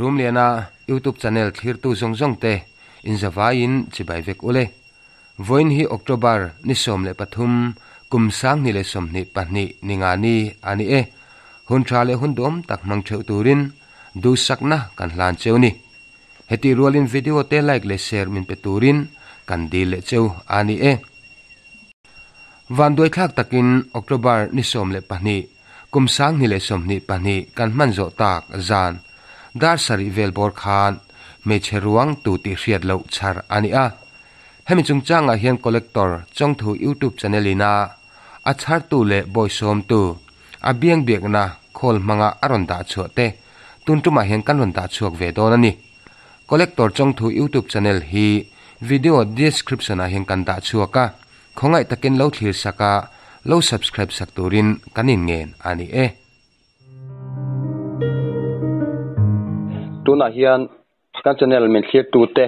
pathum lena YouTube channel thir tu zong zong te in zawain chibai vek ule voin hi October ni som le pathum kumsang ni le som ni pahni ningani ani e hun tra le hun dom tak mang theu turin du sakna kan hlan cheuni heti rolin video te like le share min pe turin kan dil le cheu ani e van doi thak takin October ni som le pahni kumsang ni le som ni pahni kan man zo tak zan dar sari vel bor khan me cheruang tu ti hriat lo char ani a hemi chung changa hian collector chong thu YouTube channel ina a char tu le boy som tu a biang biak na khol manga aronda chote tuntuma hian kan ronda chuak ve don ani collector chong thu YouTube channel hi video description a hian kan da chuaka khongai takin lo thlir saka lo subscribe sak turin kanin ngen ani e tuna hian kan channel min thlir tu te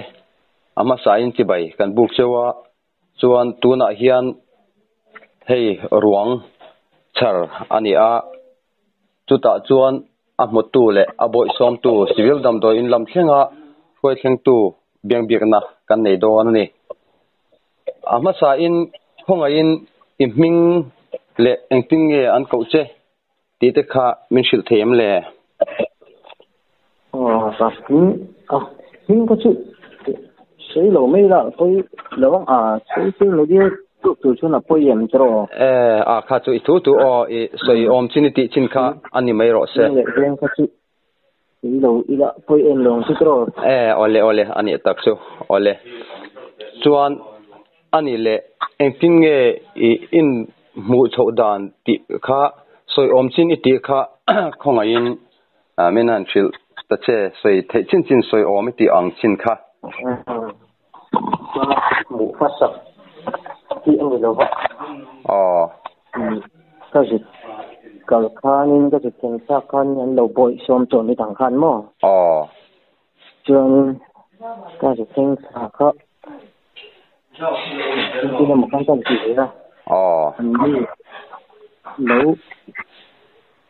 ama sa in chi bai kan buk chewa chuan tuna hian hei ruang char ani a chuta chuan a motu le a boi som tu civil dam do in lam thlenga khoi thleng tu biang biak na kan nei do ani ama sa in khonga in iming le engting nge an ko che ti te kha min shil them le Raskin hin có chữ xây lầu mấy là tôi lầu xây lầu đi tụ cho là tôi em cho kha chu thu tu soi om chiniti chin kha ani mai ro se lên có chữ xây lầu ý là tôi em lòng chứ cho ole ani tak chu ole chuan ani le engting nge in mu chho dan ti kha soi om chiniti kha khonga in menan chil ta che soi thei chin chin soi om ti ang chin kha mu phát sắc ti anh đâu vậy cái gì cái khan cái gì thiên sa khan anh đầu bội xôm trộn đi thằng khan mò trường cái gì thiên sa khan cái là một con tôm gì đó anh đi nấu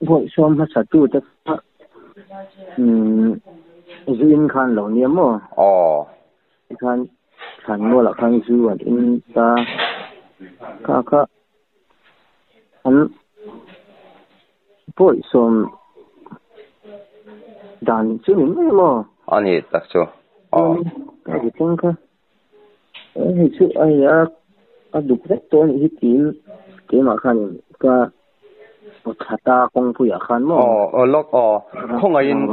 bội xôm nó sẽ tu được riêng khan lẩu niêm mò khan mua là khan du à in ta ka anh bội xôm đàn chữ mình mò anh ấy tak cho cái gì thiên ka hình sự ai à đục rất to những cái mà khan ka một hạt công phu khan mò lok không ai in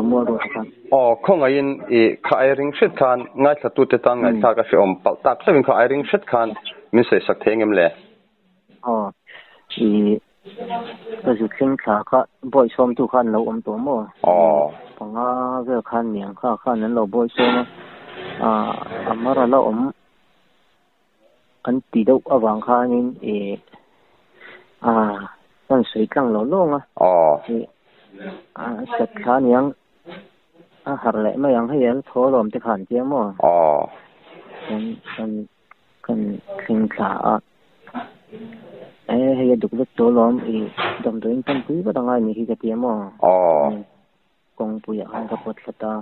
không ai in khai ring shit khan ngay sa tu te tang ngay sa ka fi om pal tak sa min khai ring shit khan min se sak theng em le cái sự sinh khả ka boy som tu khan lâu to mo bằng cái khan miệng khan nên lâu boy som amara lâu anh tí đâu ở vàng khan in con suy căng lỗ luôn sạch khá nhang hạt lệ mà yang hay là thô lồm thì hẳn chứ mà cần khinh khả hay đục vết thô lồm thì đồng thời tâm quý có đang ai như khi cái tiếng mà công bùi ăn cái bột sạch ta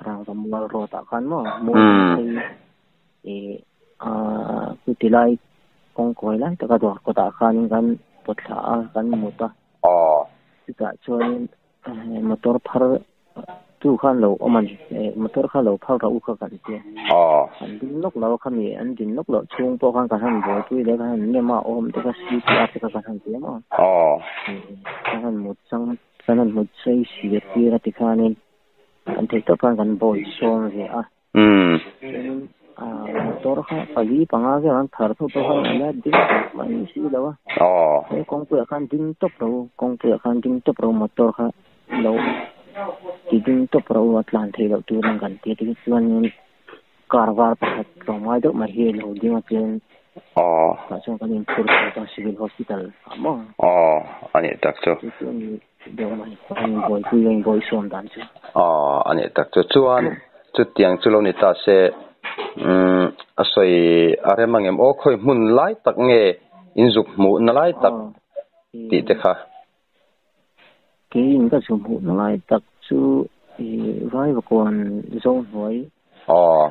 rằng cái mua rô tạ khăn mà mua thì cái tỷ lệ công coi lại tất cả đồ có tạ khăn kan bột sa kan muta kita chuan motor phar tu khan lo oman motor khan lo phar ra u kha kan ti an din lok lo khan ni an din lok lo chung po khan ka han bo tu le khan ne ma om te ka si ti ate ka han ti ma khan mut sang khan mut sei si ti ra ti khan ni an te to kan boy song he motor kha pali panga ge an thar thu to khan ala din man si lawa kong pu khan din top ro motor kha lo ti din top ro atlan thei lo tu nang kan ti ti chuan karwar pakhat ro mai do ma he lo ding a chen ka chong kan in pur ta civil hospital amo ani tak cho do mai kan boy som dan chu ani tak cho chuan chu tiang chu lo ni ta se asoi aremang em o khoi mun lai tak nge injuk mu na lai tak ti te kha cái in ka chu mu na lai tak chu vai và còn dông hỏi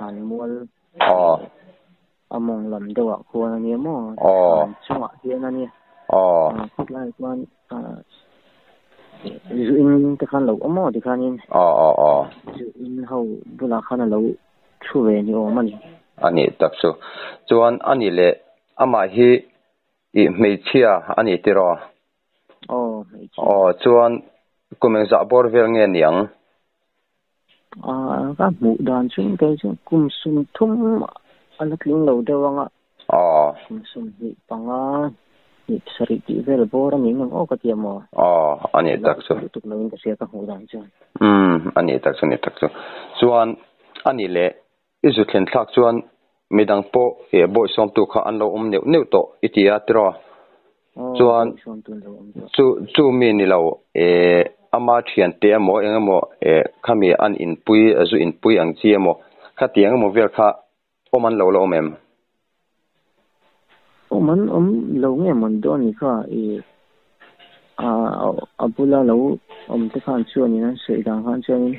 hàn mual among làm đâu ạ còn anh em mà chung ạ hiện anh em khúc lại quan in cái khăn lâu mà thì khăn in in hậu bữa là khăn lâu chu về nhiều mà nhỉ anh ấy đặc số cho anh ấy lệ ama hi mấy chia anh ấy tiro cho anh cũng mình giả bỏ về nghe niệm các bộ đàn chúng cái chúng cùng sum thum anh kinh lâu đâu ạ cùng sum bị bằng bị sari bị về bỏ ra những ông cái tiệm mà anh ấy đặc số tụt lâu cái xe các bộ đàn chứ anh ấy đặc số cho anh ấy lệ isu khen thắc cho anh midang po boy som tu kha an lo neu to itia tro chuan chu mi ni lo ama thian te mo engamo khami an in pui azu in pui ang chi mo kha tiang mo ver kha oman lo mem oman lo nge mon do ni kha abula lo te khan chu ni na sei dang khan chu ni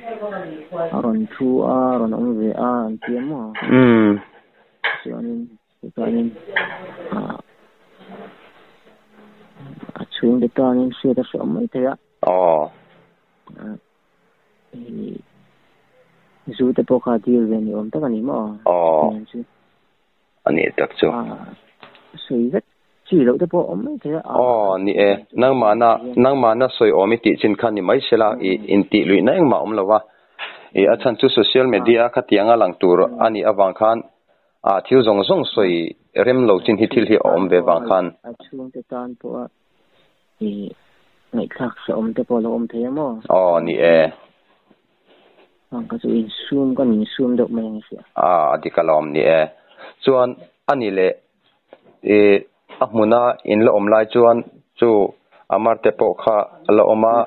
aron thu aron ve an ti mo cho nên chuyện để cho nên suy ra sớm mới thế ạ dù tập học thì về nhiều ông tất cả những mà anh ấy đặc số suy rất chỉ lâu tập học mới thế ạ nè nang mà na soi ôm ti trên khăn thì mấy sẽ là in ti lụy nãy mà ông là wa ở trên social media khát tiếng lang tour anh ấy avang khan thiếu zong soi rem lo chin hi thil hi om ve bang khan chung te tan po ngày khác sẽ te po lo thế mo ni ang ka in zoom kan in zoom dok mai ngi di kalom ni chuan ani le amuna in lo om lai chuan chu amar te po kha lo oma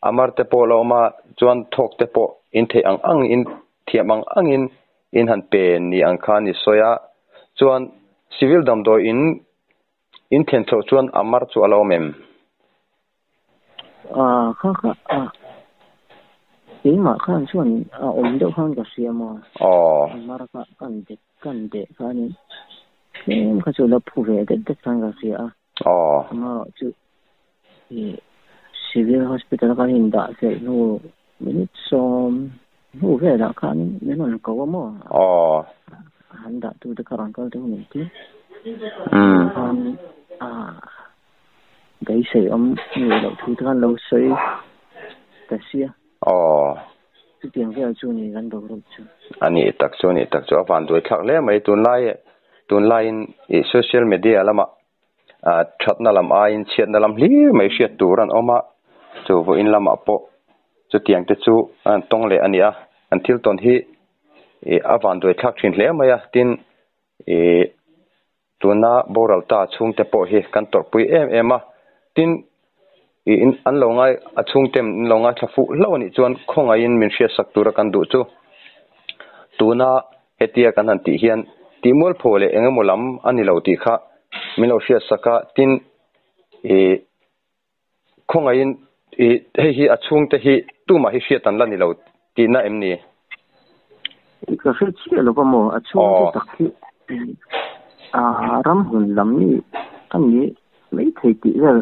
amar te po lo oma chuan thok te po in the ang in thiamang angin in han pen ni ang khan ni soya chuan civil dam do in then tho chuan amar chu alo mem kha mà khan chuan đâu khan ka siama amar ka kan de khan em ka chu la phu ve de khan ka sia ma chu civil hospital ka hin da se no minute som no ve da khan ne non ko mo han da tu de karan ka tu ni ti cái sự người đầu tư thân lâu xây cái xia cái tiền cái chỗ này gần đầu rồi chứ anh ấy tác cho phản đối khác lẽ mấy tuần lai social media lắm chat na làm ai chat na làm li mấy chat tu ran oma cho vô in làm po cho tiền te chu tông lệ anh ấy until ton hi phản đối khác chuyện lẽ mấy tin tuna boral ta chung te po hi kan tor pui em tin in an lo ngai achung tem lo nga thafu lo ni chuan khonga in min hria sak tura kan du chu tuna hetia kan han ti hian timol phole engemolam ani lo ti kha min lo hria saka tin khonga in hi achung te hi tu ma hi hria tan la ni lo ti na em ni ka hre chi lo ba mo achung te tak hi ram hun lam ni kan ni mấy thầy tỷ là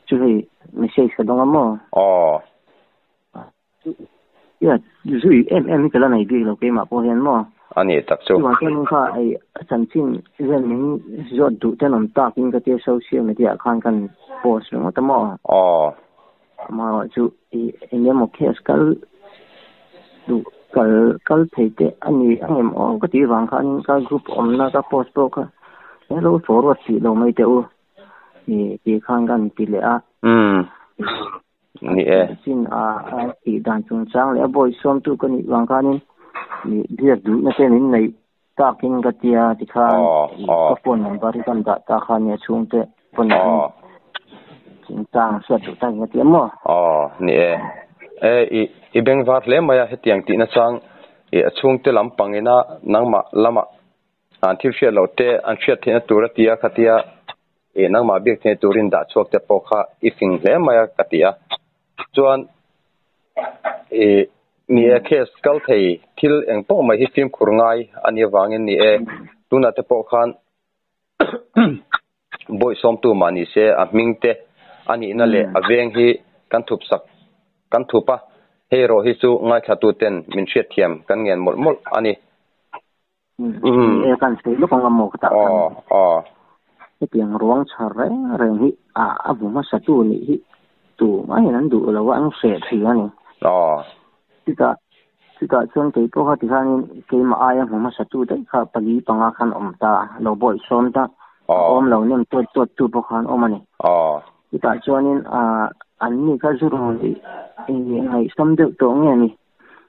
chú thì mình xây cái đông mà dù em cái này đi là cái mà bao nhiêu mà anh ấy tập trung mà cái nó phải chân chính dân mình rất đủ cho nó tác in cái social media kan post nó tao mà chú em một case cái đủ cái thầy tỷ anh em cái gì vàng kan cái group na cái post đó cái nó forward thì đâu mấy tiêu thì khang gan ti le ni sin ti dan chung chang le boy som tu kan wang kan ni dia du na te nin nei ta king ka tia ti khan ko phone number kan da ta khan ya chung te phone chung chang sa tu ta ya ti mo ni i beng var le maya hetiang ti na chang chung te lam pangina nangma lama an thil hria lo te an hria the tu ra tia khatia nang ma bik the turin da chuak te pokha ifing hle maya katia chuan ni e case kal thei thil engpong mai hi film khurngai ani wangin ni e tuna te po khan boy som tu mani se a mingte ani na le aveng hi kan thup sak kan thupa hero hi chu ngai thatu ten min hriat thiam kan ngen mol mol ani e kan sei lu kong mo ta cái tiếng ruộng chả rẽ rồi hi vùng mà sát tu này hi tu mà hiện anh đủ là vắng sẽ thì anh thì ta trong cái câu hỏi thì cái mà ai vùng mà sát tu đấy khá bali bằng khăn ta lâu bội xóm ta lâu nem tuột tu bọc khăn anh thì ta cho nên anh này cái rồi ngày sớm được tổ nghe này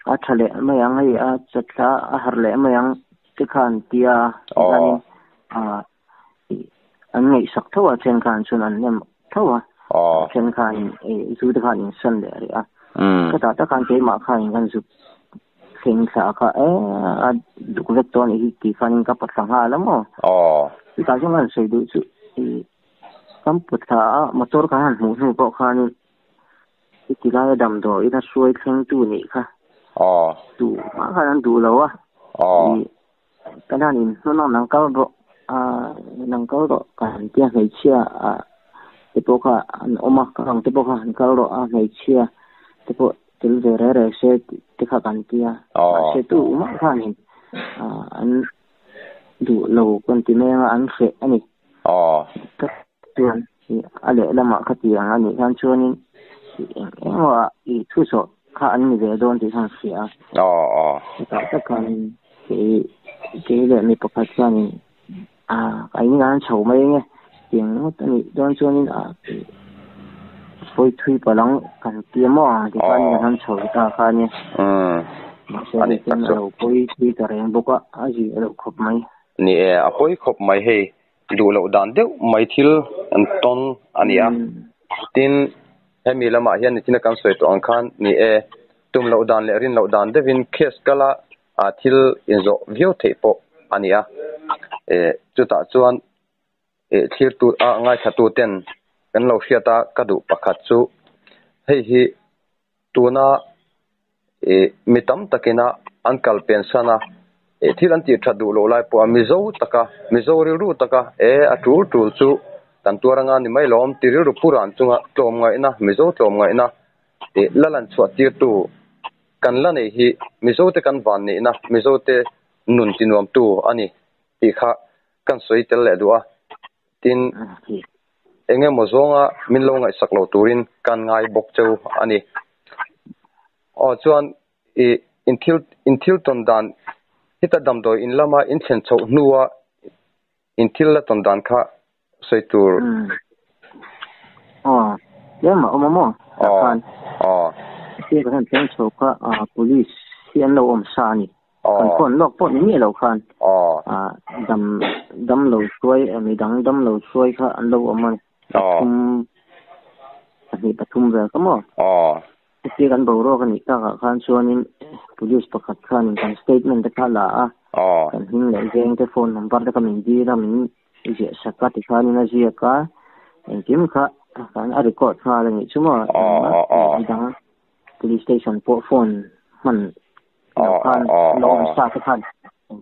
thà lẽ mấy anh hay chặt lá hạt lẽ mấy anh cái khăn tia anh ngày sắc thâu trên khăn xuân anh nem thâu trên khăn dù được khăn sân để cái ta khăn cái mà khăn khăn giúp sinh sa cả được việc to này thì khăn cái bắt sang hà lắm thì ta trong khăn xây được sự cắm bật thả motor khăn mũ bộ khăn thì cái đầm đó nó xuôi khăn tu này cả tu mà khăn tu lâu cái đó thì nó nâng cao độ nâng cao độ cảnh tiếng ngày chia tiếp tục ôm càng tiếp tục cao độ ngày chia tiếp tục từ về rồi sẽ tiếp tục cảnh tiếng sẽ tu mà khăn anh đủ lâu còn thì mấy anh sẽ anh các tiền thì anh lẽ là mà các tiền anh khăn cho nên emว่าอีทุสข้าอันนี้เดี๋ยวโดนที่ทางเสียแต่ถ้าการที่เรื่องมีประคับชันไอ้งานโฉมไม่ไงเสียงตอนนี้โดนช่วงนี้ไฟทุยปลังกันเตรียมว่าที่การงานโฉมตาข้าเนี่ยอันนี้เราไฟทุยแต่เรื่องบุกอาจีเราครบไหมนี่ไฟครบไหมให้ดูเราดันเดียวไม่ทิลอันต้นอันนี้ตินให้มีละมาเห็นที่นักการสวยตัวอังคารนี่ตุ่มเหล่าดานเลรินเหล่าดานเดวินเคสกละทิลอินโซวิวเทปอันนี้จุดตัดส่วนที่ตัวง่ายชัดตัวเต็นกันเราเสียตากระดูกประคัดสูให้ฮีตัวน่ะมีตั้มตะกินะอันกัลเป็นสนะที่อันที่ชัดดูโลไลปัวมิโซตะกะมิโซริรูตะกะอัตรูตูสูกันตัวงานนี่ไม่ล้อมตีรูปุรันจุงะโจมไงนะมิโซโจมไงนะละลันสวัสดีตัวกันละนี่ฮีมิโซเตกันวันนี่นะมิโซเตนุนจินวมตัวอันนี้ตีข้ากันสวยเตลเลดัวตินเองโมซงะมินลงไงสักโลตูรินกันไงบกเจ้าอันนี้จวนอินทิลตอนดันฮิตาดำโดยอินละมาอินเชนโชนัวอินทิลละตอนดันข้าใส่ตัวเรื่องมามั่วการที่กระทั่งเจ้าโชว์ก็police เสียนเราสานี่คนลอกปนนี่เราคันดำเราช่วยมีดำเราช่วยก็อันเรามันปทุมเรือก็มั่วที่กันบอกว่ากันนี่ก็การชวนนี่ police ประกาศการกัน statement จะละกันหิ้งเลยแจ้งแต่โฟนนัมเบอร์จะก็มีดีแล้วมีอีกสักการที่ข้านี่นะจีก็จริงค่ะการรีคอร์ดข้าเลยนี่ชั่วโมงดัง police station พวกโฟนมันเราคันลองซาสักคัน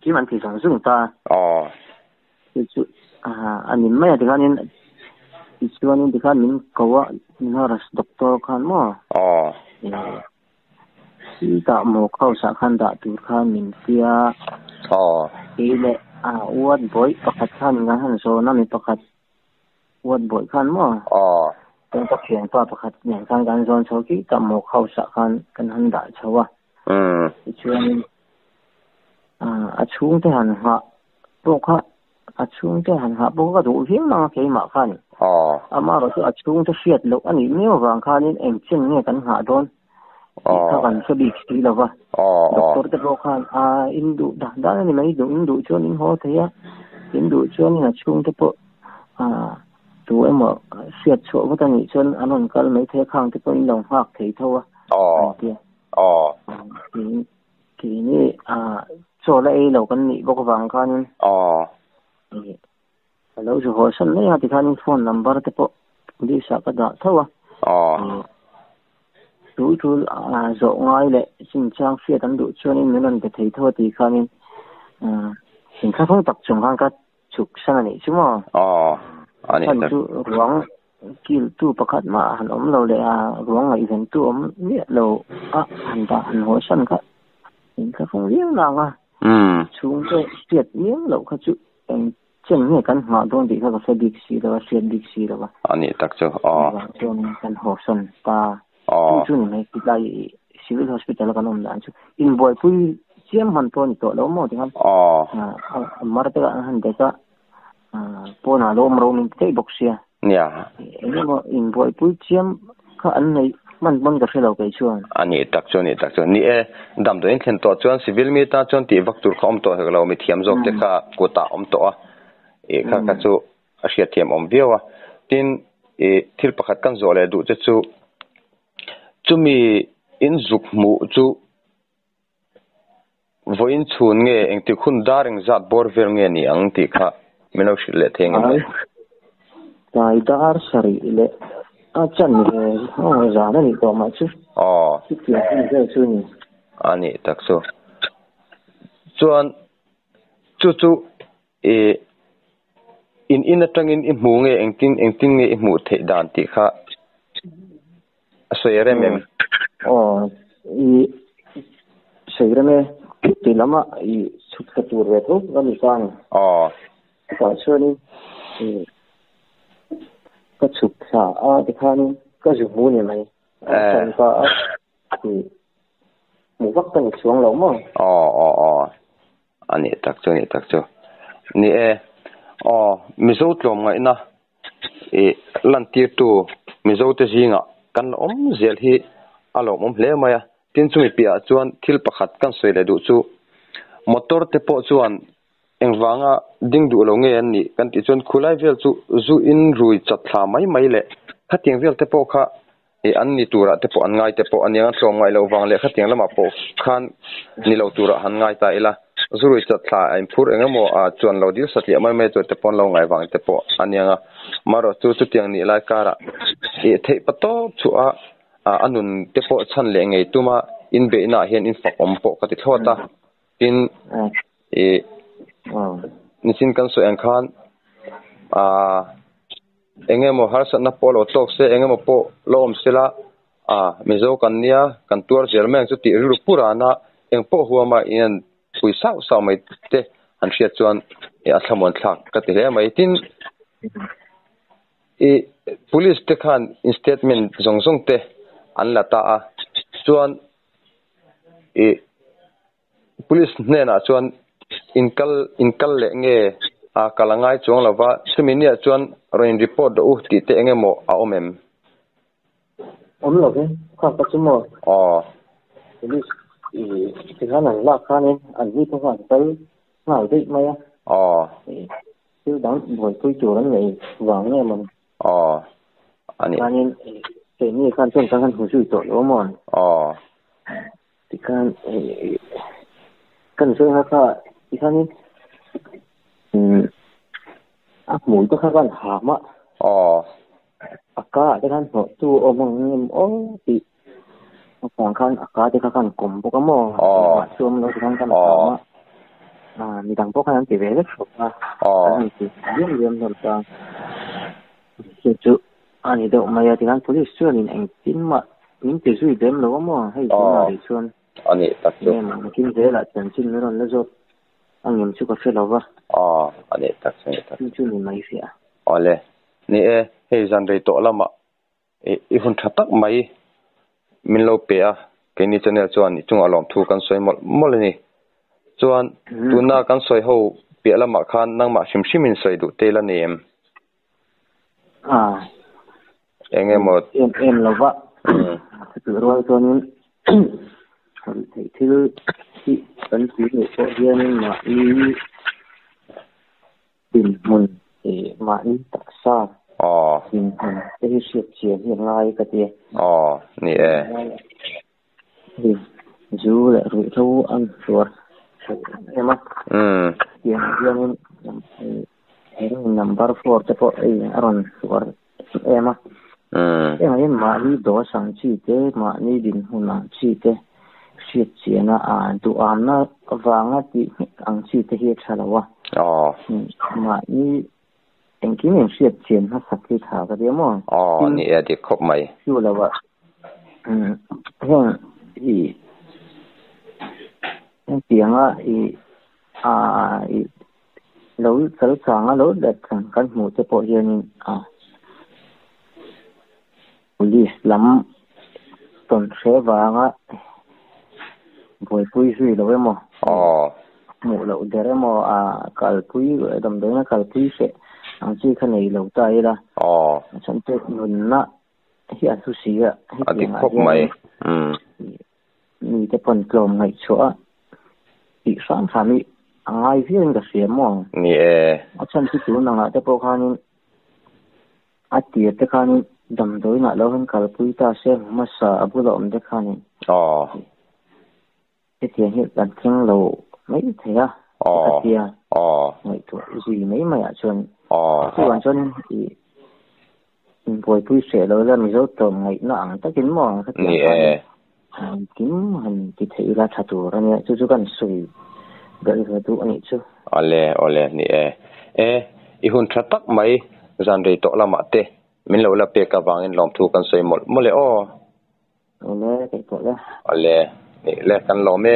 จริงมันผิดสังซึ่งตาจุดอันนี้ไม่ถึงอันนี้อีกส่วนนึงที่ข้านี่ก็ว่าน่ารักด็อกเตอร์คันมั้งที่ตาหมอเข้าสักคันตาตัวข้ามินเสียเละอวดบ่อยประคัดขันงานโซนั่นมีประคัดอวดบ่อยขันมั้งเป็นตะเคียนป้าประคัดอย่างทางการโซนโชกี้กับหมกเข้าสักขันกันหันด่าเชาวะช่วงช่วงที่หันหาพวกเขาช่วงที่หันหาพวกเขาดูหิ้งมาเกี่ยมาขันมาเราคือช่วงที่เสียดลูกอันนี้ไม่ว่าขันนี้เองเช่นเนี่ยกันหาโดนถ้ากันสบิกสีแล้ววะด็อกเตอร์จะบอกขันอินดูด้านนี้ไม่ดูอินดูช่วงนี้หัวเทียอินดูช่วงนี้ช่วงที่พวกตัวเอ็มเสียดโฉบตอนนี้ช่วงอันนั้นก็ไม่เทียข้างที่พวกอินลงหักเทียเท่าทีนี้โซล่าเรากันนี่บอกว่าขันเราจะหัวฉันเลยที่ขันโฟนนัมเบอร์ที่พวกpolice ก็ได้เท่า đủ thứ rộ ngay lệ xin trang phía tấn đủ cho nên mình để thấy thôi thì khan mình khá không tập trung hàng các chụp sang này chứ mà anh ấy chú ruộng kêu tu bạc khát mà hắn ôm lâu lệ ruộng ngày vẫn tu ôm biết lâu hắn ta hắn hỏi sân các mình khá không biết nào chúng tôi tuyệt miếng lâu các chú chân nghe căn họ đông thì các phải big xí đó anh ấy đặc cho cho nên căn họ sân ta chú này cái lại civil hospital kan om dan chu in boy pui chiam han pon to lo mo tingan mar te han de ka pona lo mro min te boxia mo in boy pui chiam ka an nei man ka felo kai chuan ani tak chu ni dam do in thlen to chuan civil mi ta chon ti vak tur khom to helo mi thiam jok te kha kota om to kha chu a hria thiam om viawa tin thil pakhat kan zo le du che chu chumi in zuk mu chu voin chun nge eng ti khun daring zat bor vel nge ni ang ti kha meno shile theng nge tai dar sari le a chan nge za na ni ko ma chu ti ti ni chu ni ani tak so chuan chu in atangin I mu nge eng tin nge I mu the dan ti kha asoi remem Seirame ti lama I sukha turve to gami sang ka choni ka sukha dikhani ka jumu ni mai san ka mu vaktan chuang lo mo ani tak chu ni mizo tlom ngai na lantir tu mizo te zinga kan om zel hi alom om hle maya tin chumi pia chuan thil pakhat kan soile du chu motor te po chuan engwanga ding du lo nge an ni kan ti chuan khulai vel chu zu in rui chathla mai le khating vel te po kha an ni tura te po an ngai te po aniang tlom ngai lo wang le khating lama po khan ni lo tura han ngai ta ila zurui chathla ain phur engamo chuan lo dil satli mai me chu te pon lo ngai wang te po anianga maro chu tiang ni lai kara thei pato chu anun te po chan le ngei tuma in be na hian in fak om po ka ti thota in nisin kan so ang khan engemo harsa na polo tok se engemo po lom sila mizo kan nia kan tur jermeng chu ti ru purana eng po huama in pui sau mai te an hria chuan athamon thlak ka ti le mai tin police te khan statement zong te an lata chuan police ne na chuan inkal le nge kalangai chong lawa seminia chuan rain report do ti te engemo omem lo ke kha ka chumo police ti khan an la khanin an ni to khan tal ngai dei maya ti dang boi pui chu ran nei wang nge man ani khanin ke ni khan chen khan hu su to lo mon ti khan kan so ha ti khanin mui to khan ha ma aka te khan ho tu omong ti phong khan aka te khan kom bo ka mo sum lo khan ha ma mi dang bo khan ti ve le khan ti yem dom ta chu ani do maya ti khan police chuan in eng tin ma min ti zui dem lo mo hei chuan ri chuan ani tak chu kin ve la chan chin ron le zo angem chu ka fe lo wa ani tak chu ni mai sia ole ni hei zan rei to lama I hun thatak mai min lo pe ke ni channel chuan ni chung alom thu kan soi mol ni chuan tuna kan soi ho pe lama khan nang ma shimshimin soi du te la nem engemo em lo wa tu ro chuan thei thil ti kan ti ni ko hian ma tin mun ma in taksa tin hun te hi chian hi ngai ka ti ni zu le ru tho an sur ema hian number 4 te po aron sur ema cái này mà đi đồ sang chi thế mà đi din huna chi thế siết chi na tu am na vanga ti ang chi thế hi chalawa mà đi anh kia mình siết chi na sakit ha cái đấy mà ni đi khóc mày chưa là vậy hiện thì tiếng lâu lâu sáng lâu đẹp kan mu te po hian police lam ton se wanga voi pui hui lo mo mu lo dere mo kal pui dam de na kal pui se ang chi khan nei lo tai la chan te nun na hi asu sia hi khop mai ni te pon klom ngai chua i sam sami angai hian ka sia mo ni chan ti tu na nga te po khanin ati te khanin dam doi na lo han kal pui ta se ma sa abu lo om de khanin te tiang hi kan thing lo mai thea atia mai tu gì mấy mày à chun tu an chun i voi pui se lo la mi zo tom ngai na ang ta kin mo ka ni kim han ti thei la tha tu ra ne chu kan sui gal ha tu ani chu ole ni i hun thatak mai zan rei to lama te min lo la pe ka wangin lom thu kan soi mol le ole ke to la ole ni le kan lo me